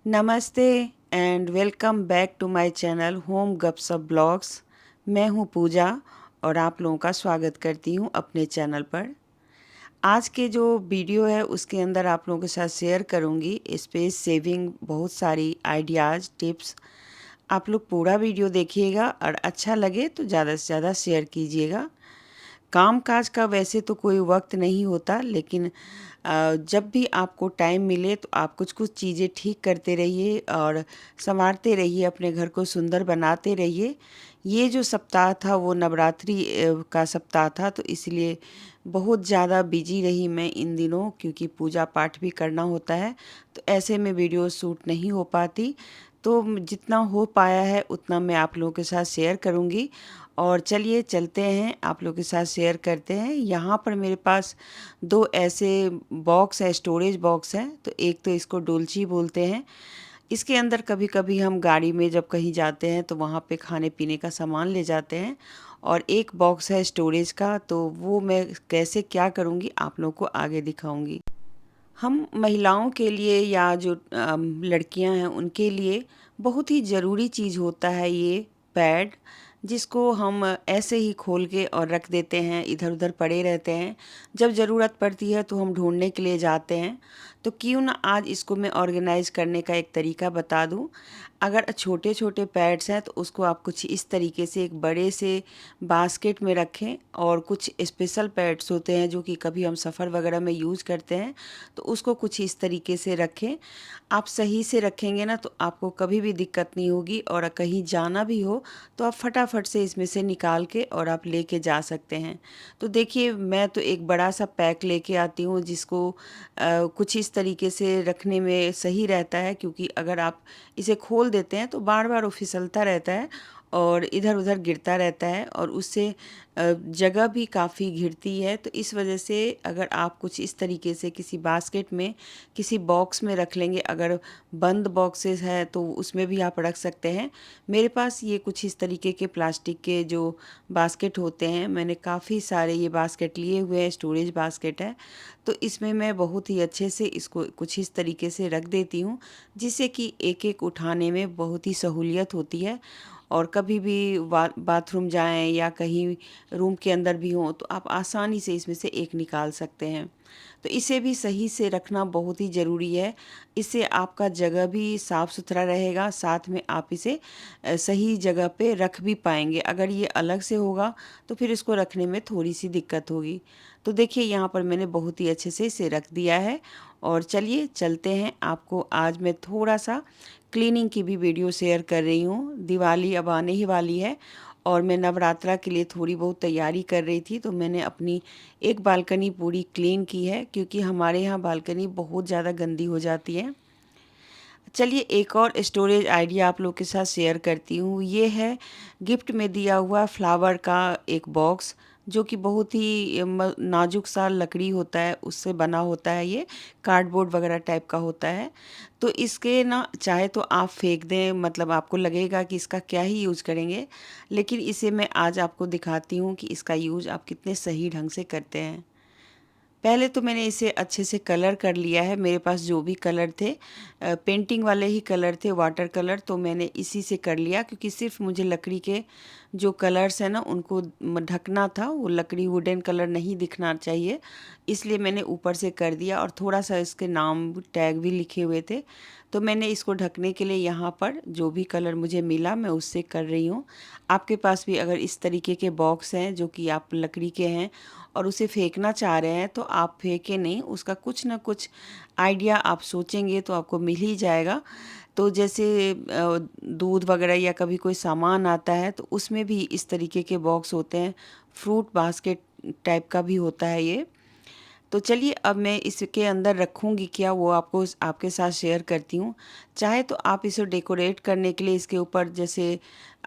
नमस्ते and welcome back to my channel home Gapshap blogs. मैं हूं पूजा और आप लोगों का स्वागत करती हूं अपने चैनल पर। आज के जो वीडियो है उसके अंदर आप लोगों के साथ शेयर करूंगी स्पेस सेविंग बहुत सारी आइडियाज़ टिप्स। आप लोग पूरा वीडियो देखिएगा और अच्छा लगे तो ज़्यादा से ज़्यादा शेयर कीजिएगा। काम काज का वैसे तो कोई वक्त नहीं होता, लेकिन जब भी आपको टाइम मिले तो आप कुछ कुछ चीज़ें ठीक करते रहिए और संवारते रहिए, अपने घर को सुंदर बनाते रहिए। ये जो सप्ताह था वो नवरात्रि का सप्ताह था, तो इसलिए बहुत ज़्यादा बिजी रही मैं इन दिनों, क्योंकि पूजा पाठ भी करना होता है। तो ऐसे में वीडियो शूट नहीं हो पाती, तो जितना हो पाया है उतना मैं आप लोगों के साथ शेयर करूँगी। और चलिए चलते हैं, आप लोगों के साथ शेयर करते हैं। यहाँ पर मेरे पास दो ऐसे बॉक्स है, स्टोरेज बॉक्स हैं। तो एक तो इसको डोलची बोलते हैं। इसके अंदर कभी कभी हम गाड़ी में जब कहीं जाते हैं तो वहाँ पे खाने पीने का सामान ले जाते हैं। और एक बॉक्स है स्टोरेज का, तो वो मैं कैसे क्या करूँगी आप लोगों को आगे दिखाऊँगी। हम महिलाओं के लिए या जो लड़कियां हैं उनके लिए बहुत ही ज़रूरी चीज़ होता है ये पैड, जिसको हम ऐसे ही खोल के और रख देते हैं, इधर उधर पड़े रहते हैं। जब ज़रूरत पड़ती है तो हम ढूंढने के लिए जाते हैं। तो क्यों ना आज इसको मैं ऑर्गेनाइज करने का एक तरीका बता दूं। अगर छोटे छोटे पैड्स हैं तो उसको आप कुछ इस तरीके से एक बड़े से बास्केट में रखें। और कुछ स्पेशल पैड्स होते हैं जो कि कभी हम सफ़र वगैरह में यूज़ करते हैं, तो उसको कुछ इस तरीके से रखें। आप सही से रखेंगे ना तो आपको कभी भी दिक्कत नहीं होगी, और कहीं जाना भी हो तो आप फटाफट से इसमें से निकाल के और आप लेके जा सकते हैं। तो देखिए, मैं तो एक बड़ा सा पैक लेके आती हूँ, जिसको कुछ इस तरीके से रखने में सही रहता है, क्योंकि अगर आप इसे खोल देते हैं तो बार बार वो फिसलता रहता है और इधर उधर गिरता रहता है, और उससे जगह भी काफ़ी घिरती है। तो इस वजह से अगर आप कुछ इस तरीके से किसी बास्केट में, किसी बॉक्स में रख लेंगे, अगर बंद बॉक्सेस है तो उसमें भी आप रख सकते हैं। मेरे पास ये कुछ इस तरीके के प्लास्टिक के जो बास्केट होते हैं, मैंने काफ़ी सारे ये बास्केट लिए हुए हैं, स्टोरेज बास्केट है। तो इसमें मैं बहुत ही अच्छे से इसको कुछ इस तरीके से रख देती हूँ, जिससे कि एक एक उठाने में बहुत ही सहूलियत होती है। और कभी भी बाथरूम जाएं या कहीं रूम के अंदर भी हों तो आप आसानी से इसमें से एक निकाल सकते हैं। तो इसे भी सही से रखना बहुत ही ज़रूरी है। इससे आपका जगह भी साफ़ सुथरा रहेगा, साथ में आप इसे सही जगह पे रख भी पाएंगे। अगर ये अलग से होगा तो फिर इसको रखने में थोड़ी सी दिक्कत होगी। तो देखिए, यहाँ पर मैंने बहुत ही अच्छे से इसे रख दिया है। और चलिए चलते हैं, आपको आज मैं थोड़ा सा क्लीनिंग की भी वीडियो शेयर कर रही हूँ। दिवाली अब आने ही वाली है और मैं नवरात्रा के लिए थोड़ी बहुत तैयारी कर रही थी, तो मैंने अपनी एक बालकनी पूरी क्लीन की है, क्योंकि हमारे यहाँ बालकनी बहुत ज़्यादा गंदी हो जाती है। चलिए एक और स्टोरेज आइडिया आप लोग के साथ शेयर करती हूँ। ये है गिफ्ट में दिया हुआ फ्लावर का एक बॉक्स, जो कि बहुत ही नाजुक सा लकड़ी होता है, उससे बना होता है। ये कार्डबोर्ड वगैरह टाइप का होता है। तो इसके ना चाहे तो आप फेंक दें, मतलब आपको लगेगा कि इसका क्या ही यूज़ करेंगे, लेकिन इसे मैं आज आपको दिखाती हूँ कि इसका यूज़ आप कितने सही ढंग से करते हैं। पहले तो मैंने इसे अच्छे से कलर कर लिया है। मेरे पास जो भी कलर थे, पेंटिंग वाले ही कलर थे, वाटर कलर, तो मैंने इसी से कर लिया, क्योंकि सिर्फ मुझे लकड़ी के जो कलर्स हैं ना उनको ढकना था, वो लकड़ी वुडन कलर नहीं दिखना चाहिए, इसलिए मैंने ऊपर से कर दिया। और थोड़ा सा इसके नाम टैग भी लिखे हुए थे, तो मैंने इसको ढकने के लिए यहाँ पर जो भी कलर मुझे मिला मैं उससे कर रही हूँ। आपके पास भी अगर इस तरीके के बॉक्स हैं जो कि आप लकड़ी के हैं और उसे फेंकना चाह रहे हैं, तो आप फेंके नहीं, उसका कुछ ना कुछ आइडिया आप सोचेंगे तो आपको मिल ही जाएगा। तो जैसे दूध वगैरह या कभी कोई सामान आता है तो उसमें भी इस तरीके के बॉक्स होते हैं, फ्रूट बास्केट टाइप का भी होता है ये। तो चलिए अब मैं इसके अंदर रखूँगी क्या, वो आपको आपके साथ शेयर करती हूँ। चाहे तो आप इसे डेकोरेट करने के लिए इसके ऊपर जैसे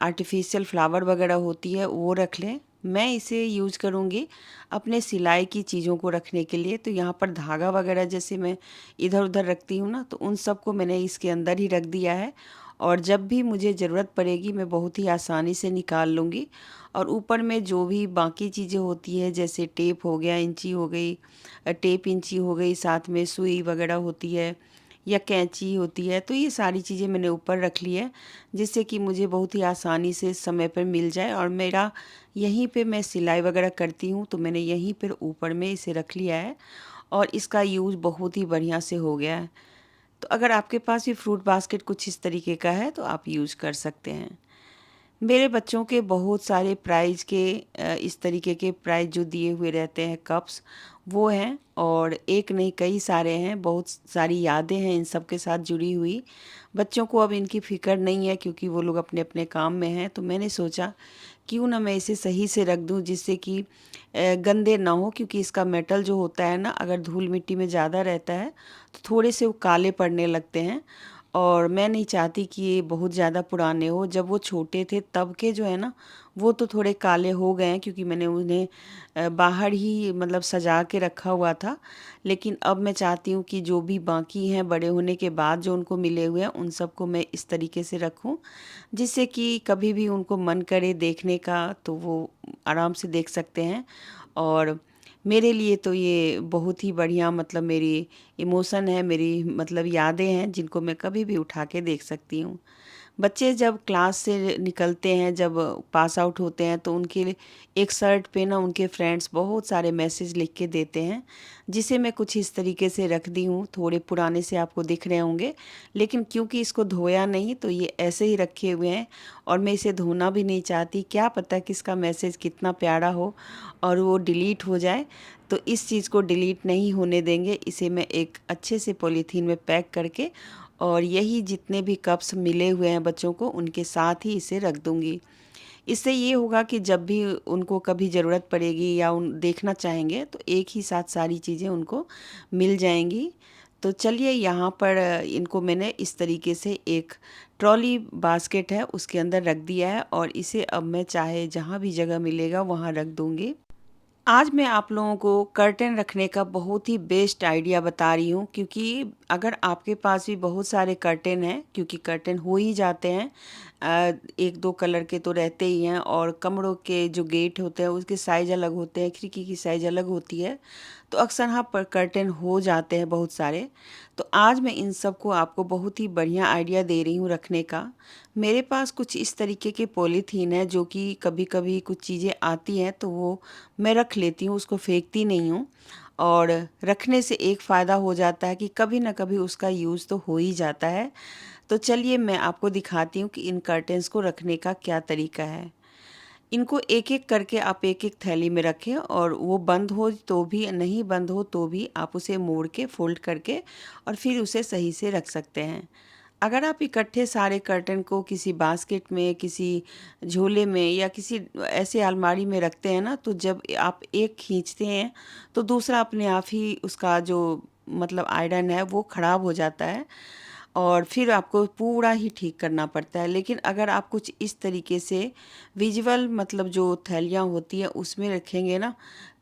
आर्टिफिशियल फ्लावर वगैरह होती है वो रख लें। मैं इसे यूज़ करूँगी अपने सिलाई की चीज़ों को रखने के लिए। तो यहाँ पर धागा वगैरह जैसे मैं इधर उधर रखती हूँ ना, तो उन सब को मैंने इसके अंदर ही रख दिया है। और जब भी मुझे ज़रूरत पड़ेगी मैं बहुत ही आसानी से निकाल लूँगी। और ऊपर में जो भी बाकी चीज़ें होती है, जैसे टेप हो गया, इंची हो गई, टेप इंची हो गई, साथ में सुई वगैरह होती है, या कैंची होती है, तो ये सारी चीज़ें मैंने ऊपर रख ली है, जिससे कि मुझे बहुत ही आसानी से समय पर मिल जाए। और मेरा यहीं पे मैं सिलाई वगैरह करती हूँ, तो मैंने यहीं पर ऊपर में इसे रख लिया है और इसका यूज़ बहुत ही बढ़िया से हो गया है। तो अगर आपके पास भी फ्रूट बास्केट कुछ इस तरीके का है तो आप यूज़ कर सकते हैं। मेरे बच्चों के बहुत सारे प्राइज़ के इस तरीके के प्राइज़ जो दिए हुए रहते हैं कप्स, वो हैं, और एक नहीं कई सारे हैं। बहुत सारी यादें हैं इन सब के साथ जुड़ी हुई। बच्चों को अब इनकी फ़िक्र नहीं है क्योंकि वो लोग अपने-अपने काम में हैं, तो मैंने सोचा क्यों ना मैं इसे सही से रख दूँ जिससे कि गंदे ना हो, क्योंकि इसका मेटल जो होता है ना, अगर धूल-मिट्टी में ज़्यादा रहता है तो थोड़े से वो काले पड़ने लगते हैं, और मैं नहीं चाहती कि ये बहुत ज़्यादा पुराने हो। जब वो छोटे थे तब के जो है ना, वो तो थोड़े काले हो गए हैं क्योंकि मैंने उन्हें बाहर ही मतलब सजा के रखा हुआ था। लेकिन अब मैं चाहती हूँ कि जो भी बाकी हैं बड़े होने के बाद जो उनको मिले हुए हैं, उन सबको मैं इस तरीके से रखूँ, जिससे कि कभी भी उनको मन करे देखने का तो वो आराम से देख सकते हैं। और मेरे लिए तो ये बहुत ही बढ़िया मतलब मेरी इमोशन है, मेरी मतलब यादें हैं जिनको मैं कभी भी उठा के देख सकती हूँ। बच्चे जब क्लास से निकलते हैं, जब पास आउट होते हैं, तो उनके लिए एक शर्ट पे ना उनके फ्रेंड्स बहुत सारे मैसेज लिख के देते हैं, जिसे मैं कुछ इस तरीके से रख दी हूँ। थोड़े पुराने से आपको दिख रहे होंगे, लेकिन क्योंकि इसको धोया नहीं तो ये ऐसे ही रखे हुए हैं, और मैं इसे धोना भी नहीं चाहती। क्या पता किसका मैसेज कितना प्यारा हो और वो डिलीट हो जाए, तो इस चीज़ को डिलीट नहीं होने देंगे। इसे मैं एक अच्छे से पॉलीथीन में पैक करके, और यही जितने भी कप्स मिले हुए हैं बच्चों को, उनके साथ ही इसे रख दूँगी। इससे ये होगा कि जब भी उनको कभी ज़रूरत पड़ेगी या उन देखना चाहेंगे तो एक ही साथ सारी चीज़ें उनको मिल जाएँगी। तो चलिए, यहाँ पर इनको मैंने इस तरीके से एक ट्रॉली बास्केट है उसके अंदर रख दिया है, और इसे अब मैं चाहे जहाँ भी जगह मिलेगा वहाँ रख दूँगी। आज मैं आप लोगों को कर्टेन रखने का बहुत ही बेस्ट आइडिया बता रही हूँ, क्योंकि अगर आपके पास भी बहुत सारे कर्टेन हैं, क्योंकि कर्टेन हो ही जाते हैं, एक दो कलर के तो रहते ही हैं, और कमरों के जो गेट होते हैं उसके साइज़ अलग होते हैं, खिड़की की साइज़ अलग होती है, तो अक्सर यहाँ पर कर्टेन हो जाते हैं बहुत सारे। तो आज मैं इन सब को आपको बहुत ही बढ़िया आइडिया दे रही हूँ रखने का। मेरे पास कुछ इस तरीके के पॉलीथीन है जो कि कभी-कभी कुछ चीज़ें आती हैं तो वो मैं रख लेती हूँ, उसको फेंकती नहीं हूँ। और रखने से एक फ़ायदा हो जाता है कि कभी न कभी उसका यूज़ तो हो ही जाता है। तो चलिए मैं आपको दिखाती हूँ कि इन कर्टेन्स को रखने का क्या तरीका है। इनको एक-एक करके आप एक-एक थैली में रखें, और वो बंद हो तो भी, नहीं बंद हो तो भी आप उसे मोड़ के फ़ोल्ड करके और फिर उसे सही से रख सकते हैं। अगर आप इकट्ठे सारे कर्टन को किसी बास्केट में, किसी झोले में या किसी ऐसे अलमारी में रखते हैं ना, तो जब आप एक खींचते हैं, तो दूसरा अपने आप ही उसका जो मतलब आयरन है वो ख़राब हो जाता है, और फिर आपको पूरा ही ठीक करना पड़ता है। लेकिन अगर आप कुछ इस तरीके से विज़ुअल मतलब जो थैलियाँ होती हैं उसमें रखेंगे ना,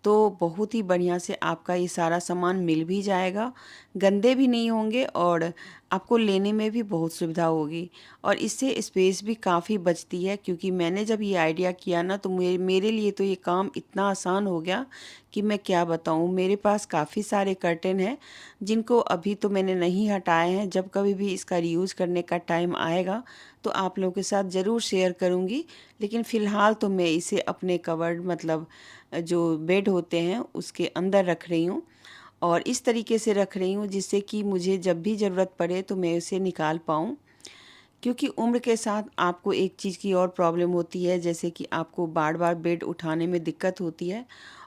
तो बहुत ही बढ़िया से आपका ये सारा सामान मिल भी जाएगा, गंदे भी नहीं होंगे, और आपको लेने में भी बहुत सुविधा होगी, और इससे स्पेस भी काफ़ी बचती है। क्योंकि मैंने जब ये आइडिया किया ना, तो मेरे लिए तो ये काम इतना आसान हो गया कि मैं क्या बताऊँ। मेरे पास काफ़ी सारे कर्टेन हैं जिनको अभी तो मैंने नहीं हटाए हैं। जब कभी भी इसका रीयूज़ करने का टाइम आएगा तो आप लोगों के साथ ज़रूर शेयर करूँगी। लेकिन फ़िलहाल तो मैं इसे अपने कबर्ड मतलब जो बेड होते हैं उसके अंदर रख रही हूँ, और इस तरीके से रख रही हूँ जिससे कि मुझे जब भी ज़रूरत पड़े तो मैं उसे निकाल पाऊँ। क्योंकि उम्र के साथ आपको एक चीज़ की और प्रॉब्लम होती है, जैसे कि आपको बार-बार बेड उठाने में दिक्कत होती है,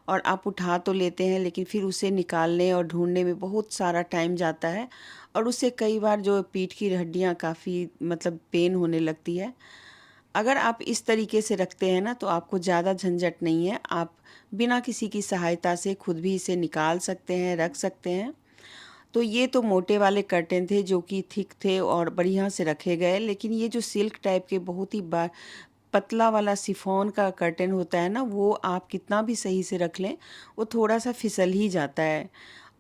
और आप उठा तो लेते हैं लेकिन फिर उसे निकालने और ढूँढने में बहुत सारा टाइम जाता है, और उससे कई बार जो पीठ की हड्डियाँ काफ़ी मतलब पेन होने लगती है। अगर आप इस तरीके से रखते हैं ना, तो आपको ज़्यादा झंझट नहीं है। आप बिना किसी की सहायता से खुद भी इसे निकाल सकते हैं, रख सकते हैं। तो ये तो मोटे वाले कर्टेन थे जो कि थिक थे और बढ़िया से रखे गए। लेकिन ये जो सिल्क टाइप के बहुत ही पतला वाला शिफॉन का कर्टेन होता है ना, वो आप कितना भी सही से रख लें, वो थोड़ा-सा फिसल ही जाता है।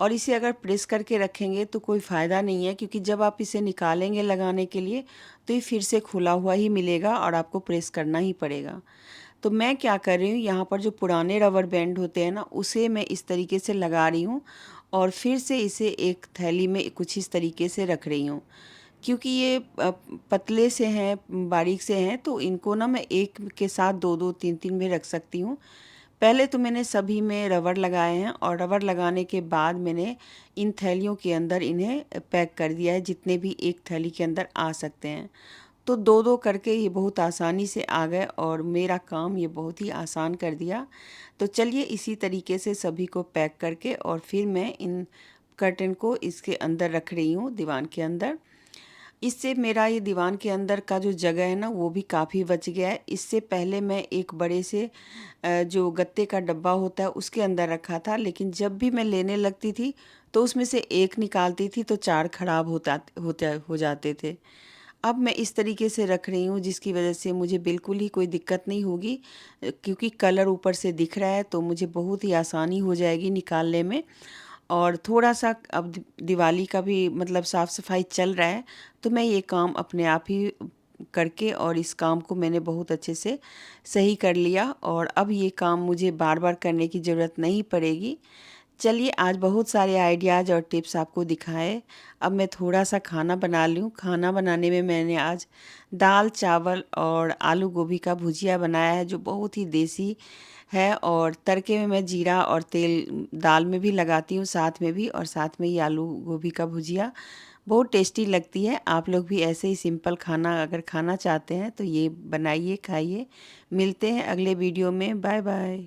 और इसे अगर प्रेस करके रखेंगे तो कोई फ़ायदा नहीं है, क्योंकि जब आप इसे निकालेंगे लगाने के लिए, तो ये फिर से खुला हुआ ही मिलेगा और आपको प्रेस करना ही पड़ेगा। तो मैं क्या कर रही हूँ, यहाँ पर जो पुराने रबर बैंड होते हैं ना, उसे मैं इस तरीके से लगा रही हूँ, और फिर से इसे एक थैली में कुछ इस तरीके से रख रही हूँ। क्योंकि ये पतले से हैं, बारीक से हैं, तो इनको ना मैं एक के साथ 2-2, 3-3 में रख सकती हूँ। पहले तो मैंने सभी में रबड़ लगाए हैं और रबड़ लगाने के बाद मैंने इन थैलियों के अंदर इन्हें पैक कर दिया है, जितने भी एक थैली के अंदर आ सकते हैं। तो 2-2 करके ये बहुत आसानी से आ गए और मेरा काम ये बहुत ही आसान कर दिया। तो चलिए इसी तरीके से सभी को पैक करके और फिर मैं इन कर्टन को इसके अंदर रख रही हूँ, दीवान के अंदर। इससे मेरा ये दीवान के अंदर का जो जगह है ना, वो भी काफ़ी बच गया है। इससे पहले मैं एक बड़े से जो गत्ते का डब्बा होता है उसके अंदर रखा था, लेकिन जब भी मैं लेने लगती थी तो उसमें से एक निकालती थी तो 4 खराब हो जाते थे। अब मैं इस तरीके से रख रही हूँ जिसकी वजह से मुझे बिल्कुल ही कोई दिक्कत नहीं होगी, क्योंकि कलर ऊपर से दिख रहा है तो मुझे बहुत ही आसानी हो जाएगी निकालने में। और थोड़ा-सा अब दिवाली का भी मतलब साफ़-सफ़ाई चल रहा है, तो मैं ये काम अपने आप ही करके और इस काम को मैंने बहुत अच्छे से सही कर लिया और अब ये काम मुझे बार-बार करने की ज़रूरत नहीं पड़ेगी। चलिए आज बहुत सारे आइडियाज़ और टिप्स आपको दिखाए। अब मैं थोड़ा-सा खाना बना लूँ। खाना बनाने में मैंने आज दाल, चावल और आलू गोभी का भुजिया बनाया है, जो बहुत ही देसी है और तड़के में मैं जीरा और तेल दाल में भी लगाती हूँ साथ में भी, और साथ में ये आलू गोभी का भुजिया बहुत टेस्टी लगती है। आप लोग भी ऐसे ही सिंपल खाना अगर खाना चाहते हैं तो ये बनाइए, खाइए। मिलते हैं अगले वीडियो में। Bye bye.